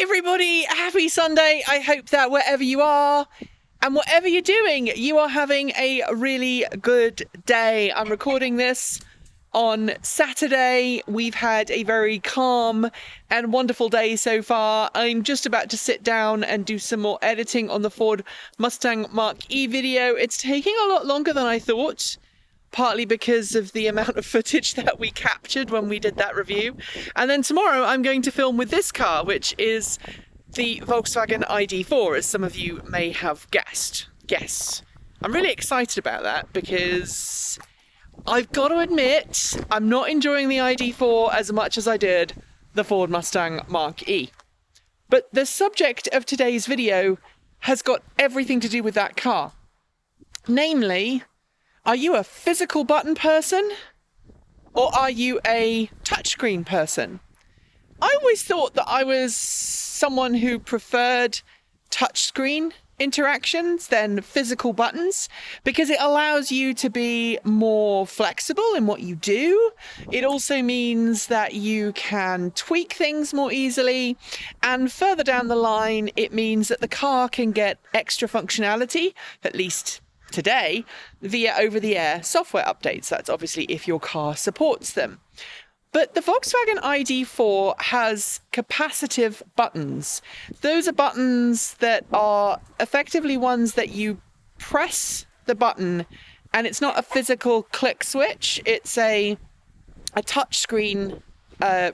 Hey everybody, happy Sunday. I hope that wherever you are and whatever you're doing, you are having a really good day. I'm recording this on Saturday. We've had a very calm and wonderful day so far. I'm just about to sit down and do some more editing on the Ford Mustang Mach-E video. It's taking a lot longer than I thought, partly because of the amount of footage that we captured when we did that review. And then tomorrow I'm going to film with this car, which is the Volkswagen ID.4, as some of you may have guessed. Yes, I'm really excited about that because I've got to admit I'm not enjoying the ID.4 as much as I did the Ford Mustang Mach-E. But the subject of today's video has got everything to do with that car. Namely, are you a physical button person or are you a touchscreen person? I always thought that I was someone who preferred touchscreen interactions than physical buttons because it allows you to be more flexible in what you do. It also means that you can tweak things more easily, and further down the line it means that the car can get extra functionality, at least today, via over-the-air software updates. That's obviously if your car supports them. But the Volkswagen ID.4 has capacitive buttons. Those are buttons that are effectively ones that you press the button and it's not a physical click switch. It's a touchscreen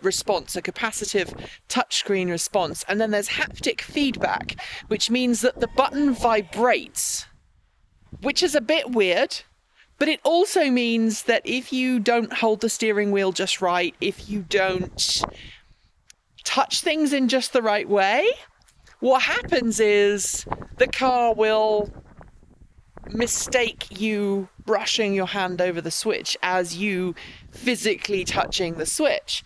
response, a capacitive touchscreen response. And then there's haptic feedback, which means that the button vibrates, which is a bit weird, but it also means that if you don't hold the steering wheel just right, if you don't touch things in just the right way, what happens is the car will mistake you brushing your hand over the switch as you physically touching the switch.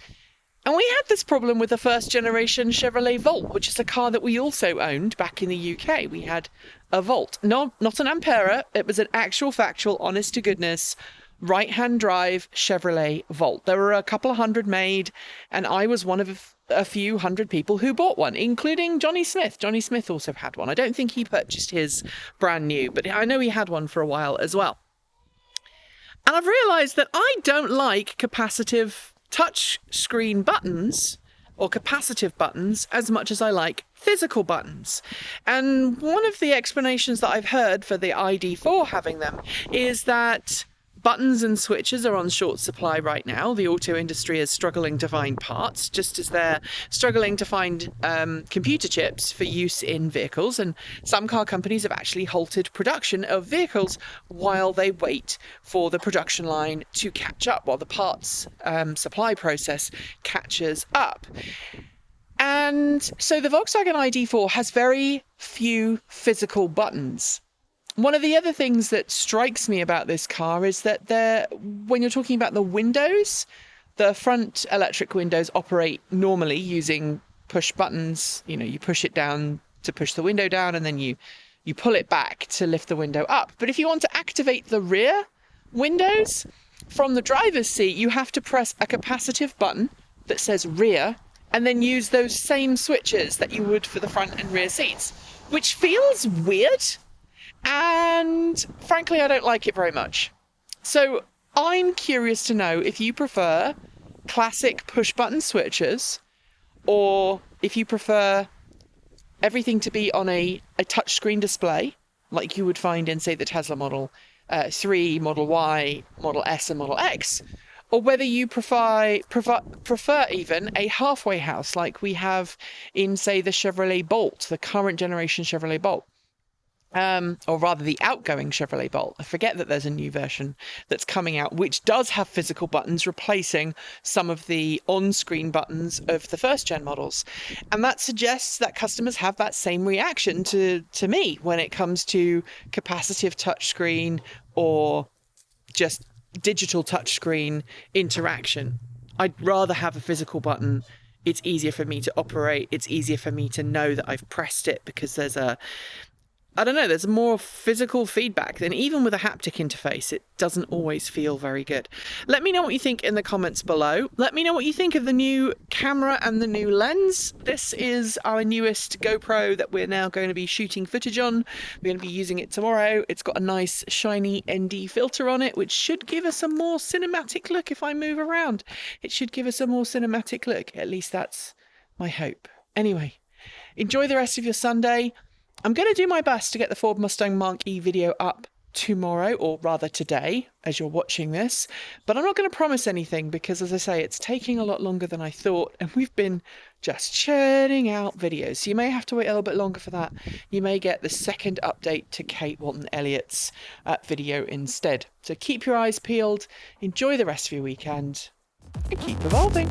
And we had this problem with the first generation Chevrolet Volt, which is a car that we also owned back in the UK. We had a Volt. No, not an Ampera. It was an actual, factual, honest to goodness, right-hand drive Chevrolet Volt. There were a couple of hundred made, and I was one of a few hundred people who bought one, including Johnny Smith. Johnny Smith also had one. I don't think he purchased his brand new, but I know he had one for a while as well. And I've realised that I don't like capacitive touch screen buttons or capacitive buttons as much as I like physical buttons. And one of the explanations that I've heard for the ID.4 having them is that buttons and switches are on short supply right now. The auto industry is struggling to find parts, just as they're struggling to find computer chips for use in vehicles. And some car companies have actually halted production of vehicles while they wait for the production line to catch up, while the parts supply process catches up. And so the Volkswagen ID.4 has very few physical buttons. One of the other things that strikes me about this car is that when you're talking about the windows, the front electric windows operate normally using push buttons. You know, you push it down to push the window down, and then you pull it back to lift the window up. But if you want to activate the rear windows from the driver's seat, you have to press a capacitive button that says rear, and then use those same switches that you would for the front and rear seats, which feels weird. And frankly, I don't like it very much. So I'm curious to know if you prefer classic push button switches or if you prefer everything to be on a touchscreen display like you would find in, say, the Tesla Model 3, Model Y, Model S and Model X, or whether you prefer even a halfway house like we have in, say, the Chevrolet Bolt, the current generation Chevrolet Bolt. Or rather the outgoing Chevrolet Bolt. I forget that there's a new version that's coming out which does have physical buttons replacing some of the on-screen buttons of the first-gen models. And that suggests that customers have that same reaction to me when it comes to capacitive touchscreen or just digital touchscreen interaction. I'd rather have a physical button. It's easier for me to operate. It's easier for me to know that I've pressed it because there's a I don't know, there's more physical feedback. And even with a haptic interface, it doesn't always feel very good. Let me know what you think in the comments below. Let me know what you think of the new camera and the new lens. This is our newest GoPro that we're now going to be shooting footage on. We're going to be using it tomorrow. It's got a nice shiny ND filter on it, which should give us a more cinematic look if I move around. It should give us a more cinematic look. At least that's my hope. Anyway, enjoy the rest of your Sunday. I'm going to do my best to get the Ford Mustang Mach-E video up tomorrow, or rather today, as you're watching this. But I'm not going to promise anything because, as I say, it's taking a lot longer than I thought, and we've been just churning out videos. So you may have to wait a little bit longer for that. You may get the second update to Kate Walton-Elliott's video instead. So keep your eyes peeled, enjoy the rest of your weekend, and keep evolving.